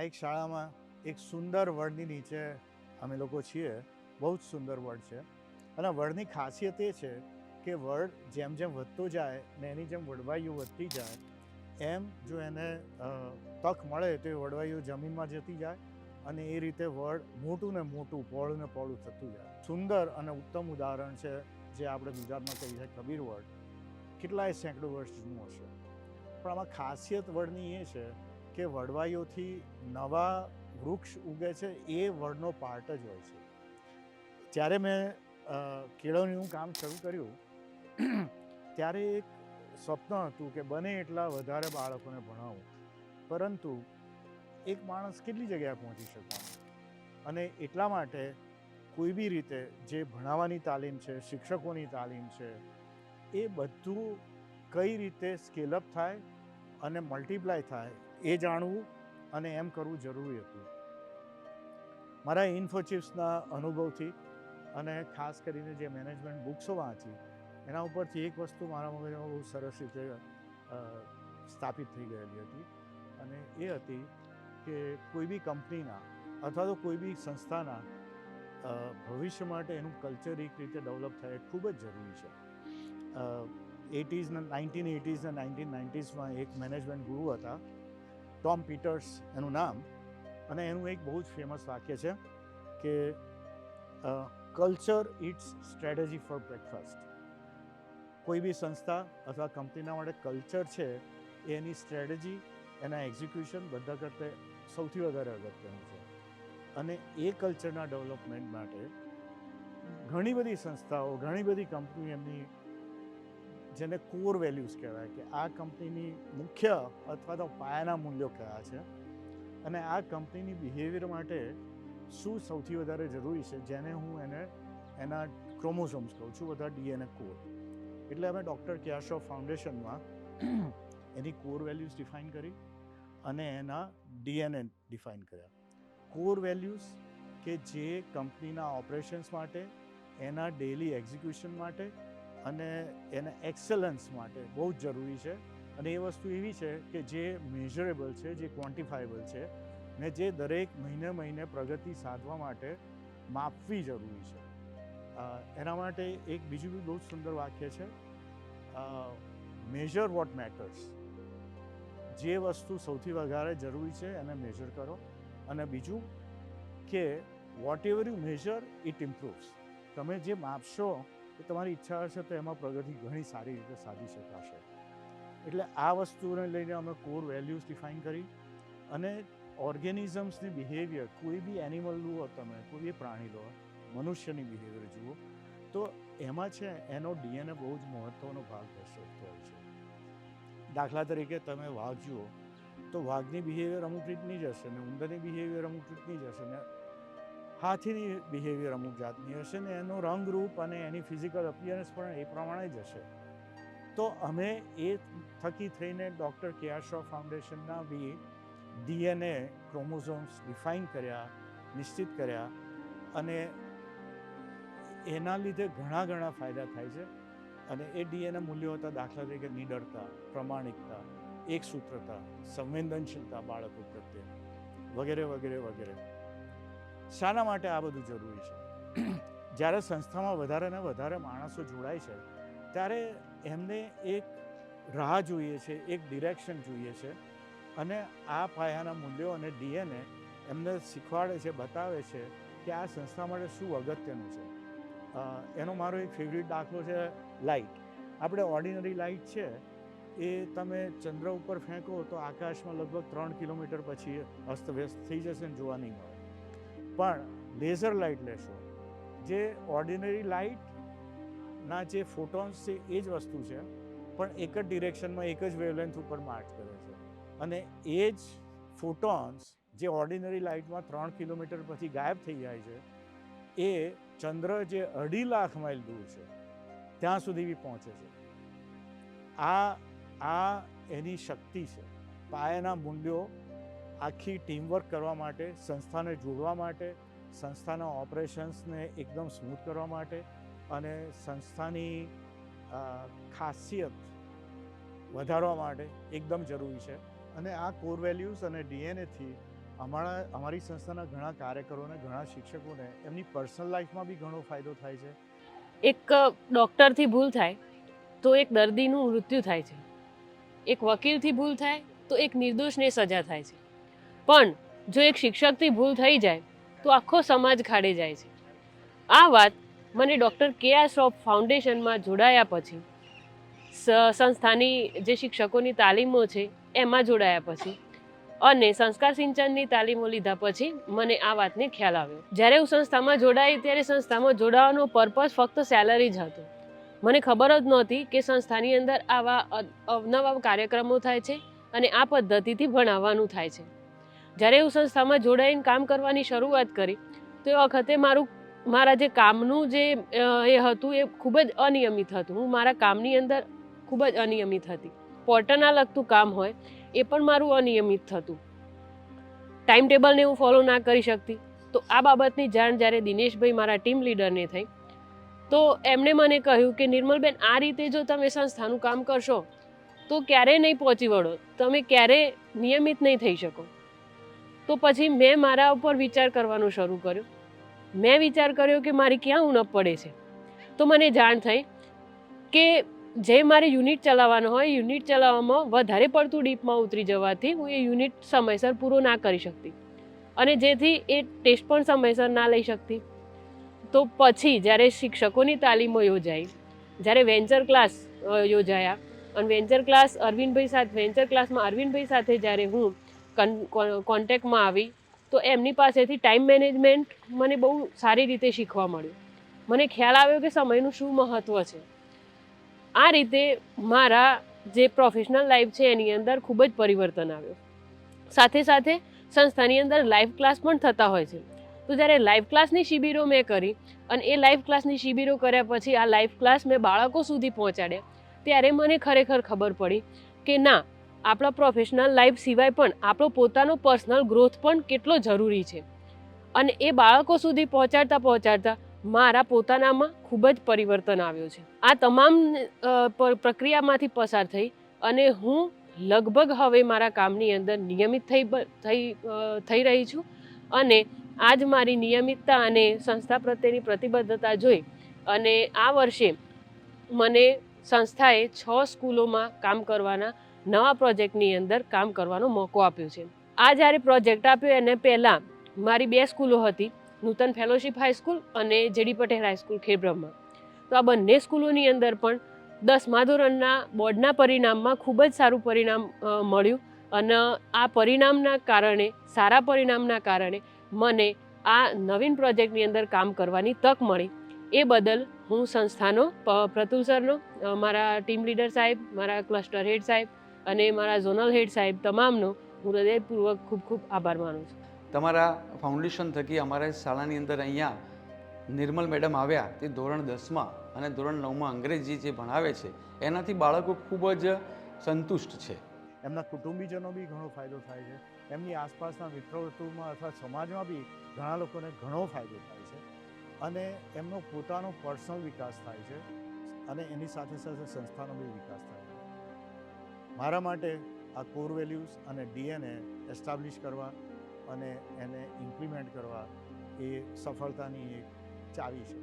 આ એક શાળામાં એક સુંદર વડની નીચે અમે લોકો છીએ. બહુ જ સુંદર વડ છે અને વડની ખાસિયત એ છે કે વડ જેમ જેમ વધતો જાય ને એની જેમ વડવાઈઓ વધતી જાય એમ જો એને તક મળે તો એ વડવાઈઓ જમીનમાં જતી જાય અને એ રીતે વડ મોટું ને મોટું પહોળું ને પહોળું થતું જાય. સુંદર અને ઉત્તમ ઉદાહરણ છે જે આપણે ગુજરાતમાં કહીએ છીએ કબીર વડ. કેટલાય સેંકડો વર્ષ જૂનું હશે, પણ આમાં ખાસિયત વડની એ છે કે વડવાઈઓથી નવા વૃક્ષ ઉગે છે એ વડનો પાર્ટ જ હોય છે. જ્યારે મેં કેળવણીનું કામ શરૂ કર્યું ત્યારે એક સ્વપ્ન હતું કે બને એટલા વધારે બાળકોને ભણાવું, પરંતુ એક માણસ કેટલી જગ્યાએ પહોંચી શકવાનો અને એટલા માટે કોઈ બી રીતે જે ભણાવવાની તાલીમ છે, શિક્ષકોની તાલીમ છે, એ બધું કઈ રીતે સ્કેલઅપ થાય અને મલ્ટીપ્લાય થાય એ જાણવું અને એમ કરવું જરૂરી હતું. મારા ઇન્ફોચિપ્સના અનુભવથી અને ખાસ કરીને જે મેનેજમેન્ટ બુક્સો વાંચી એના ઉપરથી એક વસ્તુ મારા મગજમાં બહુ સરસ રીતે સ્થાપિત થઈ ગયેલી હતી અને એ હતી કે કોઈ બી કંપનીના અથવા તો કોઈ બી સંસ્થાના ભવિષ્ય માટે એનું કલ્ચર એક રીતે ડેવલપ થાય એ ખૂબ જ જરૂરી છે. 1980s અને 1990sમાં એક મેનેજમેન્ટ ગુરુ હતા, ટોમ પીટર્સ એનું નામ, અને એનું એક બહુ જ ફેમસ વાક્ય છે કે culture it's strategy for breakfast. કોઈ બી સંસ્થા અથવા કંપનીના માટે કલ્ચર છે એની સ્ટ્રેટેજી, એના એક્ઝિક્યુશન બધા કરતાં સૌથી વધારે અગત્યનું છે. અને એ કલ્ચરના ડેવલપમેન્ટ માટે ઘણી બધી સંસ્થાઓ, ઘણી બધી કંપની એમની જેને કોર વેલ્યુઝ કહેવાય કે આ કંપનીની મુખ્ય અથવા તો પાયાના મૂલ્યો કયા છે અને આ કંપનીની બિહેવિયર માટે શું સૌથી વધારે જરૂરી છે, જેને હું એના ક્રોમોઝોમ્સ કહું છું, બધા ડીએનએ કોર. એટલે અમે ડૉક્ટર કેશવ ફાઉન્ડેશનમાં એની કોર વેલ્યુઝ ડિફાઇન કરી અને એના ડીએનએ ડિફાઇન કર્યા. કોર વેલ્યુઝ કે જે કંપનીના ઓપરેશન્સ માટે, એના ડેલી એક્ઝિક્યુશન માટે અને એના એક્સેલન્સ માટે બહુ જ જરૂરી છે. અને એ વસ્તુ એવી છે કે જે મેઝરેબલ છે, જે ક્વોન્ટિફાયેબલ છે ને જે દરેક મહિને પ્રગતિ સાધવા માટે માપવી જરૂરી છે. એના માટે એક બીજું બી બહુ જ સુંદર વાક્ય છે, મેઝર વોટ મેટર્સ. જે વસ્તુ સૌથી વધારે જરૂરી છે એને મેઝર કરો, અને બીજું કે whatever you measure it improves. તમે જે માપશો એ તમારી ઈચ્છા હશે તો એમાં પ્રગતિ ઘણી સારી રીતે સાધી શકાશે. એટલે આ વસ્તુને લઈને અમે કોર વેલ્યુઝ ડિફાઇન કરી અને ઓર્ગેનિઝમ્સની બિહેવિયર, કોઈ બી એનિમલ લો તમે, કોઈ બી પ્રાણી લો, મનુષ્યની બિહેવિયર જુઓ તો એમાં છે એનો ડીએનએ બહુ જ મહત્ત્વનો ભાગ ભજવતો હોય છે. દાખલા તરીકે તમે વાઘ જુઓ તો વાઘની બિહેવિયર અમુક રીતની જ હશે ને ઉંદરની બિહેવિયર અમુક રીતની જ હશે ને હાથીની બિહેવિયર અમુક જાતની હશે ને એનો રંગરૂપ અને એની ફિઝિકલ અપિયરન્સ પણ એ પ્રમાણે જ હશે. તો અમે એ થકી થઈને ડૉક્ટર કેશવ ફાઉન્ડેશનના બી ડીએનએ ક્રોમોઝોમ્સ ડિફાઇન કર્યા, નિશ્ચિત કર્યા, અને એના લીધે ઘણા ફાયદા થાય છે. અને એ ડીએનએ મૂલ્યો હતા દાખલા તરીકે નિડરતા, પ્રમાણિકતા, એકસૂત્રતા, સંવેદનશીલતા બાળકો પ્રત્યે વગેરે. શાના માટે આ બધું જરૂરી છે? જ્યારે સંસ્થામાં વધારે ને વધારે માણસો જોડાય છે ત્યારે એમને એક રાહ જોઈએ છે, એક ડિરેક્શન જોઈએ છે, અને આ પાયાના મૂલ્યો અને ડીએનએ એમને શીખવાડે છે, બતાવે છે કે આ સંસ્થા માટે શું અગત્યનું છે. એનો મારો એક ફેવરિટ દાખલો છે લાઇટ. આપણે ઓર્ડિનરી લાઇટ છે એ તમે ચંદ્ર ઉપર ફેંકો તો આકાશમાં લગભગ 3 કિલોમીટર પછી અસ્તવ્યસ્ત થઈ જશે ને જોવા નહીં મળે. પણ લેઝર લાઇટ લેશો, જે ઓર્ડિનરી લાઇટના જે ફોટોન્સ છે એ જ વસ્તુ છે, પણ એક જ ડિરેક્શનમાં એક જ વેવલેન્થ ઉપર માર્ચ કરે છે. અને એ જ ફોટોન્સ જે ઓર્ડિનરી લાઇટમાં 3 કિલોમીટર પછી ગાયબ થઈ જાય છે, એ ચંદ્ર જે 2.5 લાખ માઇલ દૂર છે ત્યાં સુધી બી પહોંચે છે. આ એની શક્તિ છે. પાયાના મૂલ્યો આખી ટીમવર્ક કરવા માટે, સંસ્થાને જોડવા માટે, સંસ્થાના ઓપરેશન્સને એકદમ સ્મૂથ કરવા માટે અને સંસ્થાની ખાસિયત વધારવા માટે એકદમ જરૂરી છે. અને આ કોર વેલ્યુઝ અને ડીએનએથી અમારી સંસ્થાના ઘણા કાર્યકરોને, ઘણા શિક્ષકોને એમની પર્સનલ લાઈફમાં બી ઘણો ફાયદો થાય છે. એક ડૉક્ટરથી ભૂલ થાય તો એક દર્દીનું મૃત્યુ થાય છે, એક વકીલથી ભૂલ થાય તો એક નિર્દોષને સજા થાય છે, પણ જો એક શિક્ષકથી ભૂલ થઈ જાય તો આખો સમાજ ખાડે જાય છે. આ વાત મને ડૉક્ટર કે.આર. શ્રોફ ફાઉન્ડેશનમાં જોડાયા પછી, સંસ્થાની જે શિક્ષકોની તાલીમો છે એમાં જોડાયા પછી અને સંસ્કાર સિંચનની તાલીમો લીધા પછી મને આ વાતને ખ્યાલ આવ્યો. જ્યારે હું સંસ્થામાં જોડાઈ ત્યારે સંસ્થામાં જોડાવાનો પર્પઝ ફક્ત સેલરી જ હતો. મને ખબર જ નહોતી કે સંસ્થાની અંદર આવા અવનવા કાર્યક્રમો થાય છે અને આ પદ્ધતિથી ભણાવવાનું થાય છે. જ્યારે હું સંસ્થામાં જોડાઈને કામ કરવાની શરૂઆત કરી તો એ વખતે મારા જે કામનું જે એ હતું એ ખૂબ જ અનિયમિત હતું. હું મારા કામની અંદર ખૂબ જ અનિયમિત હતી. પોર્ટલના લગતું કામ હોય એ પણ મારું અનિયમિત થતું. ટાઈમ ટેબલને હું ફોલો ના કરી શકતી. તો આ બાબતની જાણ જ્યારે દિનેશભાઈ મારા ટીમ લીડરને થઈ તો એમણે મને કહ્યું કે નિર્મલબેન, આ રીતે જો તમે સંસ્થાનું કામ કરશો તો ક્યારેય નહીં પહોંચી વળો, તમે ક્યારેય નિયમિત નહીં થઈ શકો. તો પછી મેં મારા ઉપર વિચાર કરવાનું શરૂ કર્યું. મેં વિચાર કર્યો કે મારી ક્યાં ઉણપ પડે છે. તો મને જાણ થઈ કે જે મારે યુનિટ ચલાવવાનો હોય, યુનિટ ચલાવવામાં વધારે પડતું ડીપમાં ઉતરી જવાથી હું એ યુનિટ સમયસર પૂરો ના કરી શકતી અને જેથી એ ટેસ્ટ પણ સમયસર ના લઈ શકતી. તો પછી જ્યારે શિક્ષકોની તાલીમો યોજાઈ, જ્યારે વેન્ચર ક્લાસ યોજાયા અને વેન્ચર ક્લાસમાં અરવિંદભાઈ સાથે જ્યારે હું કોન્ટેક્ટમાં આવી તો એમની પાસેથી ટાઈમ મેનેજમેન્ટ મને બહુ સારી રીતે શીખવા મળ્યું. મને ખ્યાલ આવ્યો કે સમયનું શું મહત્ત્વ છે. આ રીતે મારા જે પ્રોફેશનલ લાઈફ છે એની અંદર ખૂબ જ પરિવર્તન આવ્યું. સાથે સાથે સંસ્થાની અંદર લાઈવ ક્લાસ પણ થતા હોય છે. તો જ્યારે લાઈવ ક્લાસની શિબિરો મેં કરી અને એ લાઈવ ક્લાસની શિબિરો કર્યા પછી આ લાઈવ ક્લાસ મેં બાળકો સુધી પહોંચાડ્યા ત્યારે મને ખરેખર ખબર પડી કે ના, આપણા પ્રોફેશનલ લાઈફ સિવાય પણ આપણો પોતાનો પર્સનલ ગ્રોથ પણ કેટલો જરૂરી છે. અને એ બાળકો સુધી પહોંચાડતા મારા પોતાનામાં ખૂબ જ પરિવર્તન આવ્યું છે. આ તમામ પ્રક્રિયામાંથી પસાર થઈ અને હું લગભગ હવે મારા કામની અંદર નિયમિત થઈ રહી છું અને આજ મારી નિયમિતતા અને સંસ્થા પ્રત્યેની પ્રતિબદ્ધતા જોઈ અને આ વર્ષે મને સંસ્થાએ 6 સ્કૂલોમાં કામ કરવાના નવા પ્રોજેક્ટની અંદર કામ કરવાનો મોકો આપ્યો છે. આ જ્યારે પ્રોજેક્ટ આપ્યો એને પહેલાં મારી 2 સ્કૂલો હતી, નૂતન ફેલોશિપ હાઈસ્કૂલ અને જેડી પટેલ હાઈસ્કૂલ ખેડબ્રહ્મા. તો આ બંને સ્કૂલોની અંદર પણ 10મા ધોરણના બોર્ડના પરિણામમાં ખૂબ જ સારું પરિણામ મળ્યું અને આ સારા પરિણામના કારણે મને આ નવીન પ્રોજેક્ટની અંદર કામ કરવાની તક મળી. એ બદલ હું સંસ્થાનો, પ્રતુલ સરનો, મારા ટીમ લીડર સાહેબ, મારા ક્લસ્ટર હેડ સાહેબ અને મારા ઝોનલ હેડ સાહેબ તમામનો હું હૃદયપૂર્વક ખૂબ ખૂબ આભાર માનું છું. તમારા ફાઉન્ડેશન થકી અમારા શાળાની અંદર અહીંયા નિર્મલ મેડમ આવ્યા. તે ધોરણ 10માં અને ધોરણ 9માં અંગ્રેજી જે ભણાવે છે એનાથી બાળકો ખૂબ જ સંતુષ્ટ છે. એમના કુટુંબીજનો બી ઘણો ફાયદો થાય છે. એમની આસપાસના મિત્રવર્તુળમાં અથવા સમાજમાં બી ઘણા લોકોને ઘણો ફાયદો થાય છે અને એમનો પોતાનો પર્સનલ વિકાસ થાય છે અને એની સાથે સાથે સંસ્થાનો બી વિકાસ થાય છે. મારા માટે આ કોર વેલ્યુઝ અને ડીએનએ એસ્ટાબ્લિશ કરવા અને એને ઇમ્પ્લિમેન્ટ કરવા એ સફળતાની એક ચાવી છે.